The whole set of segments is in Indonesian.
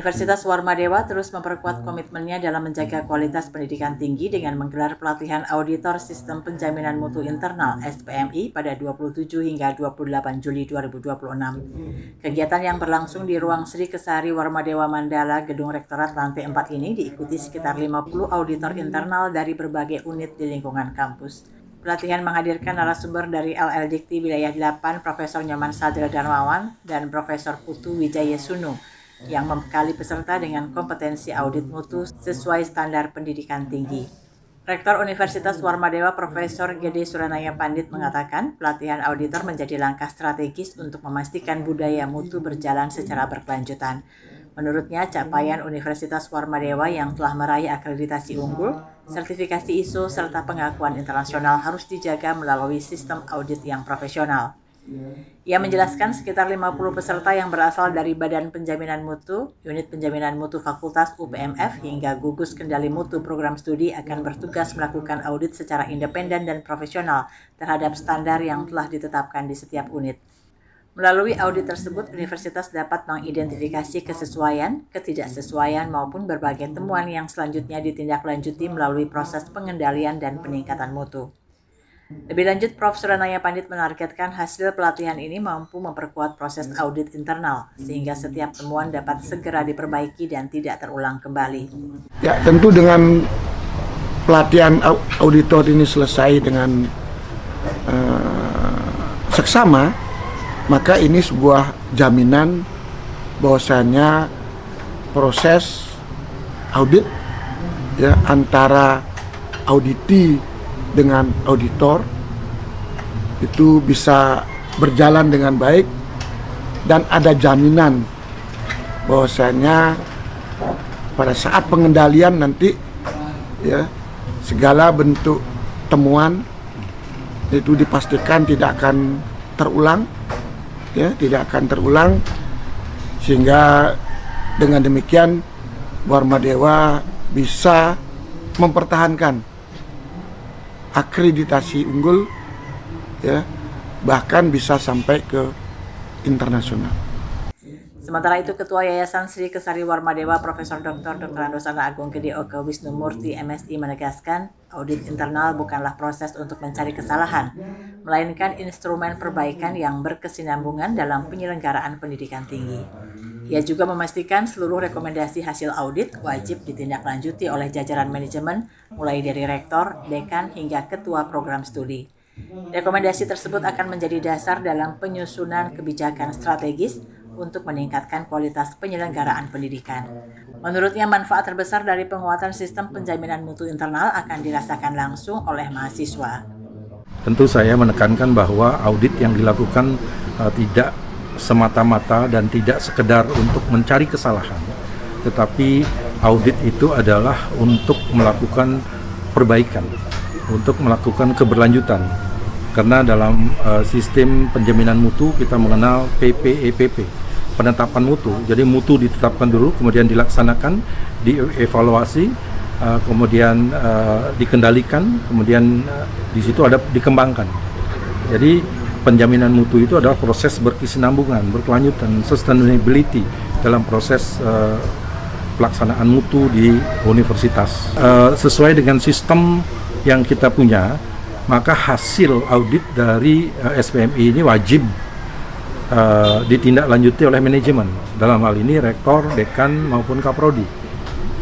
Universitas Warmadewa terus memperkuat komitmennya dalam menjaga kualitas pendidikan tinggi dengan menggelar pelatihan auditor Sistem Penjaminan Mutu Internal (SPMI) pada 27 hingga 28 Juli 2026. Kegiatan yang berlangsung di Ruang Sri Kesari Warmadewa Mandala, Gedung Rektorat Lantai 4 ini diikuti sekitar 50 auditor internal dari berbagai unit di lingkungan kampus. Pelatihan menghadirkan narasumber dari LL Dikti Wilayah 8, Profesor Nyoman Sadra Darmawan dan Profesor Putu Wijaya Sunu, yang membekali peserta dengan kompetensi audit mutu sesuai standar pendidikan tinggi. Rektor Universitas Warmadewa Profesor Gede Suranaya Pandit mengatakan pelatihan auditor menjadi langkah strategis untuk memastikan budaya mutu berjalan secara berkelanjutan. Menurutnya, capaian Universitas Warmadewa yang telah meraih akreditasi unggul, sertifikasi ISO, serta pengakuan internasional harus dijaga melalui sistem audit yang profesional. Ia menjelaskan sekitar 50 peserta yang berasal dari Badan Penjaminan Mutu, Unit Penjaminan Mutu Fakultas UPMF, hingga gugus kendali mutu program studi akan bertugas melakukan audit secara independen dan profesional terhadap standar yang telah ditetapkan di setiap unit. Melalui audit tersebut, universitas dapat mengidentifikasi kesesuaian, ketidaksesuaian, maupun berbagai temuan yang selanjutnya ditindaklanjuti melalui proses pengendalian dan peningkatan mutu. Lebih lanjut, Prof. Suranaya Pandit menargetkan hasil pelatihan ini mampu memperkuat proses audit internal, sehingga setiap temuan dapat segera diperbaiki dan tidak terulang kembali. Ya, tentu dengan pelatihan auditor ini selesai dengan seksama, maka ini sebuah jaminan bahwasanya proses audit ya antara auditi dengan auditor itu bisa berjalan dengan baik dan ada jaminan bahwasanya pada saat pengendalian nanti ya segala bentuk temuan itu dipastikan tidak akan terulang ya, tidak akan terulang, sehingga dengan demikian Warmadewa bisa mempertahankan akreditasi unggul ya, bahkan bisa sampai ke internasional. Sementara itu, Ketua Yayasan Sri Kesari Warmadewa Profesor Dr. Andosana Agung Gede Oke Wisnu Murti MSI menegaskan, audit internal bukanlah proses untuk mencari kesalahan, melainkan instrumen perbaikan yang berkesinambungan dalam penyelenggaraan pendidikan tinggi. Ia juga memastikan seluruh rekomendasi hasil audit wajib ditindaklanjuti oleh jajaran manajemen, mulai dari rektor, dekan, hingga ketua program studi. Rekomendasi tersebut akan menjadi dasar dalam penyusunan kebijakan strategis untuk meningkatkan kualitas penyelenggaraan pendidikan. Menurutnya, manfaat terbesar dari penguatan sistem penjaminan mutu internal akan dirasakan langsung oleh mahasiswa. Tentu saya menekankan bahwa audit yang dilakukan tidak semata-mata dan tidak sekedar untuk mencari kesalahan, tetapi audit itu adalah untuk melakukan perbaikan, untuk melakukan keberlanjutan. Karena dalam sistem penjaminan mutu kita mengenal PPEPP, penetapan mutu. Jadi mutu ditetapkan dulu, kemudian dilaksanakan, dievaluasi, kemudian dikendalikan, kemudian di situ ada dikembangkan. Jadi penjaminan mutu itu adalah proses berkesinambungan, berkelanjutan, sustainability dalam proses pelaksanaan mutu di universitas. Sesuai dengan sistem yang kita punya, maka hasil audit dari SPMI ini wajib ditindaklanjuti oleh manajemen. Dalam hal ini rektor, dekan maupun kaprodi.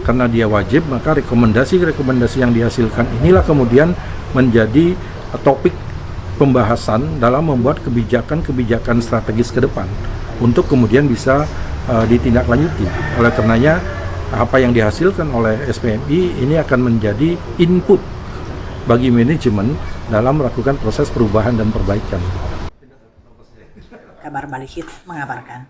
Karena dia wajib, maka rekomendasi-rekomendasi yang dihasilkan inilah kemudian menjadi topik pembahasan dalam membuat kebijakan-kebijakan strategis ke depan untuk kemudian bisa ditindaklanjuti. Oleh karenanya, apa yang dihasilkan oleh SPMI ini akan menjadi input bagi manajemen dalam melakukan proses perubahan dan perbaikan. Kabar Balik Hits mengabarkan.